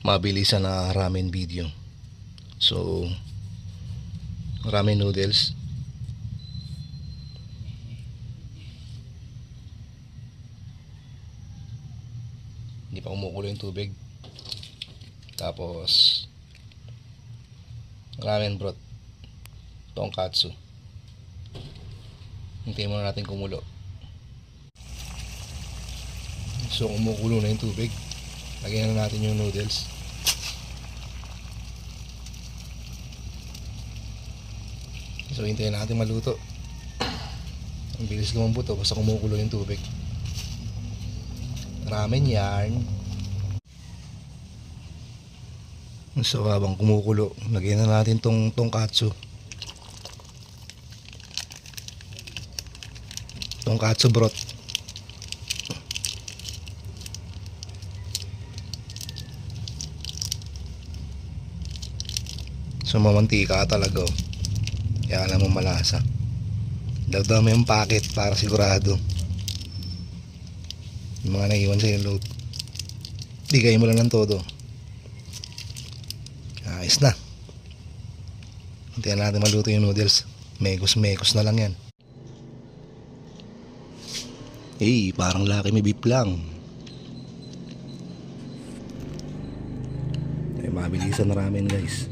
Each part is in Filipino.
mabilisan na ramen video. So ramen noodles, hindi pa kumukulo yung tubig. Tapos ramen broth, tonkatsu. Hintayin muna natin kumulo. So kumukulo na yung tubig, lagyan na natin yung noodles. So hintayin natin maluto. Ang bilis lumambot basta kumukulo yung tubig. Ramen yarn. So habang kumukulo, lagyan na natin tong tonkatsu. Tonkatsu broth. So mamantika talaga, oh. Kaya alam mo malasa. Dagdag mo yung packet para sigurado. Yung mga naiwan sa yung load, bigay mo lang ng todo. Ayos na. Hintayin natin maluto yung noodles. Mekos na lang yan. Parang laki may beef lang. Mabilisan na ramen, guys.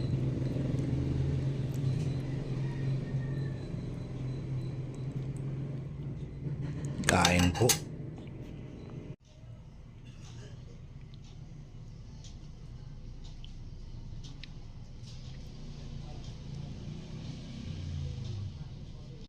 Kain po.